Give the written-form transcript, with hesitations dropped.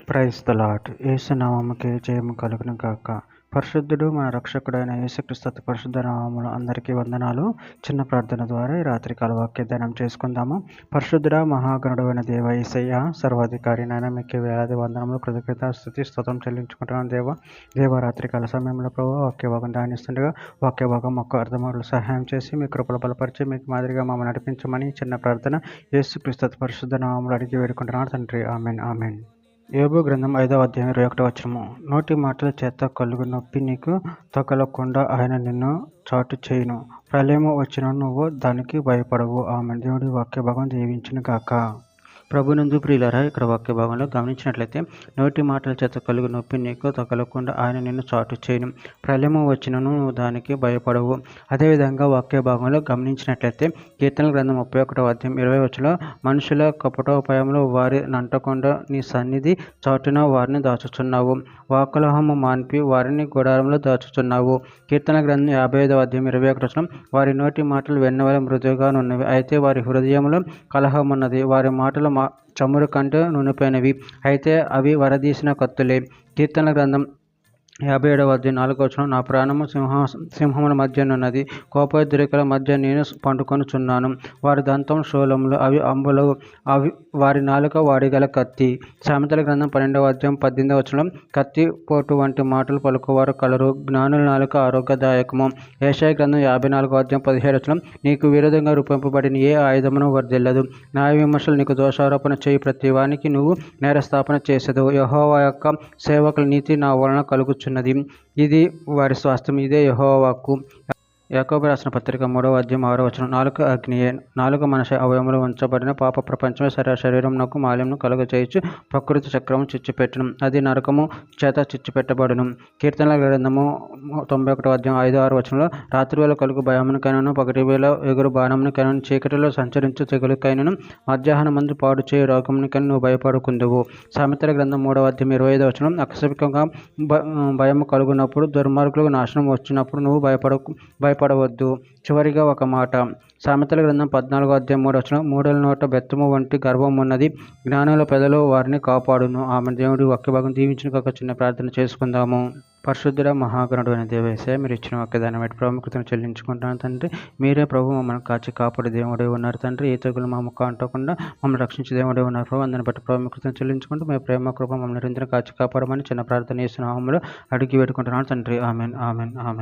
Praise the lord. Yesu నామముకే జయము కలుగును గాక. పరిశుద్ధుడు మన రక్షకుడైన యేసుక్రీస్తు అతి పరిశుద్ధ నామములో అందరికీ వందనాలు. చిన్న ప్రార్థన ద్వారా ఈ రాత్రికాల వాక్య ధ్యానం చేసుకుందాము. పరిశుద్ధుడా మహాగణుడైన దేవ యేసయ్య సర్వాధికారి నాయన మీకు వేలాది వందనములు కృతజ్ఞత స్తుతి స్తోత్రం చెల్లించుకుంటున్నాను దేవ రాత్రికాల సమయంలో ప్రభు వాక్య భాగం ధ్యానిస్తుండగా వాక్య భాగం మాకు అర్థమవులు సహాయం చేసి మీ కృపలు బలపరిచి మీకు మాదిరిగా మమ్మల్ని నడిపించమని చిన్న ప్రార్థన యేసుక్రీస్తు అతి పరిశుద్ధ నామములో అడిగి వేడుకుంటున్నాను తండ్రి. Amen amen. యోబు గ్రంథం 5వ అధ్యాయం 21వ వచనము. నోటి మాటల చేత కలుగు నొప్పి నీకు తగలకుండా ఆయన నిన్ను చాటు చేయును. ప్రళయము వచ్చిన నువ్వు దానికి భయపడవు. ఆమెన్. దేవుడి వాక్య భాగం దీవించును గాక. ప్రభునందు ప్రియులారా, ఇక్కడ వాక్య భాగంలో గమనించినట్లయితే నోటి మాటల చేత కలుగు నొప్పి నీకు తగలకుండా ఆయన నిన్ను చాటు చేయను. ప్రళయము వచ్చినను నువ్వు దానికి భయపడవు. అదేవిధంగా వాక్య భాగంలో గమనించినట్లయితే కీర్తనల గ్రంథం 31వ అధ్యాయం 20వ వచనంలో మనుషుల కపటోపాయంలో వారి నంటకుండా నీ సన్నిధి చాటున వారిని దాచుచున్నావు. వాకలహము మాన్పి వారిని గుడారంలో దాచుచున్నావు. కీర్తన గ్రంథం 55వ అధ్యాయం 21వ వచనం వారి నోటి మాటలు వెన్నెవల మృదువుగా నున్నవి, అయితే వారి హృదయంలో కలహమున్నది. వారి మాటలు చమురు కంటే నూనెపోయినవి, అయితే అవి వరదీసిన కత్తులే. కీర్తన గ్రంథం 57వ అధ్యాయం 4వ వచనం నా ప్రాణము సింహముల మధ్యనున్నది, కోపోద్రేకుల మధ్య నేను పండుకొనుచున్నాను. వారి దంతం శూలములు, అవి అంబులు, అవి వారి నాలుక వాడిగల కత్తి. సామెతల గ్రంథం 12వ అధ్యాయం 18వ వచనం కత్తి పోటు వంటి మాటలు పలుకువారు కలరు, జ్ఞానుల నాలుక ఆరోగ్యదాయకము. యెషయా గ్రంథం 54వ అధ్యాయం 17వ వచనం నీకు విరోధంగా రూపింపబడిన ఏ ఆయుధమును వర్ధిల్లదు. న్యాయ విమర్శలు నీకు దోషారోపణ చేయి ప్రతి వానికి నువ్వు నేరస్థాపన చేసేదు. యెహోవా యొక్క సేవకుల నీతి నా వలన కలుగుచున్నది, ఇది వారి స్వాస్థ్యం, ఇదే యెహోవా వాక్కు. యాకోబు రాసిన పత్రిక 3వ అధ్యాయం 6వ వచనం నాలుక అగ్నియే, నాలుక మనిషి అవయములు ఉంచబడిన పాప ప్రపంచమే శరీరమునకు మాల్యమును కలుగచేయచ్చు, ప్రకృతి చక్రము చిచ్చుపెట్టును, అది నరకము చేత చిచ్చుపెట్టబడును. కీర్తనల గ్రంథము 91వ అధ్యాయం 5-6 వచనంలో రాత్రివేళ కలుగు భయమునికైనను పగటివేళ ఎగురు బాణమునికైనను చీకటిలో సంచరించు తెగులుకైనను మధ్యాహ్నమందు పాడు చేయి రోగమునికైనా నువ్వు భయపడుకుందువు. సామెతల గ్రంథం 3వ అధ్యాయం 25వ వచనం ఆకస్మికంగా భయము కలుగునప్పుడు దుర్మార్గులకు నాశనం వచ్చినప్పుడు నువ్వు భయపడవద్దు. చివరిగా ఒక మాట, సామెతల గ్రంథం 14వ అధ్యాయం 3వ వచనం మూడల నోట బెత్తము వంటి గర్వం ఉన్నది, జ్ఞానుల పెదలు వారిని కాపాడును. ఆమె. దేవుడి వాక్య భాగం దీవించిన ఒక చిన్న ప్రార్థన చేసుకుందాము. పరిశుద్ధుడ మహాగణుడు అయిన దేవ యేసయ్య, మీరు ఇచ్చిన వాక్యదాన్ని బట్టి ప్రాముఖ్యతను చెల్లించుకుంటున్నాను తండ్రి. మీరే ప్రభు మమ్మల్ని కాచి కాపాడే దేవుడే ఉన్నారు తండ్రి. ఏ తెగులు మా ముఖం అంటకుండా మమ్మల్ని రక్షించే దేవుడే ఉన్నారు ప్రభు. అందరిని బట్టి ప్రాముఖ్యతను చెల్లించుకుంటూ మీ ప్రేమ కృప మమ్మల్ని నిరంతరం కాచి కాపాడమని చిన్న ప్రార్థన చేసిన నామములో అడిగి పెట్టుకుంటున్నాను తండ్రి. Amen amen amen.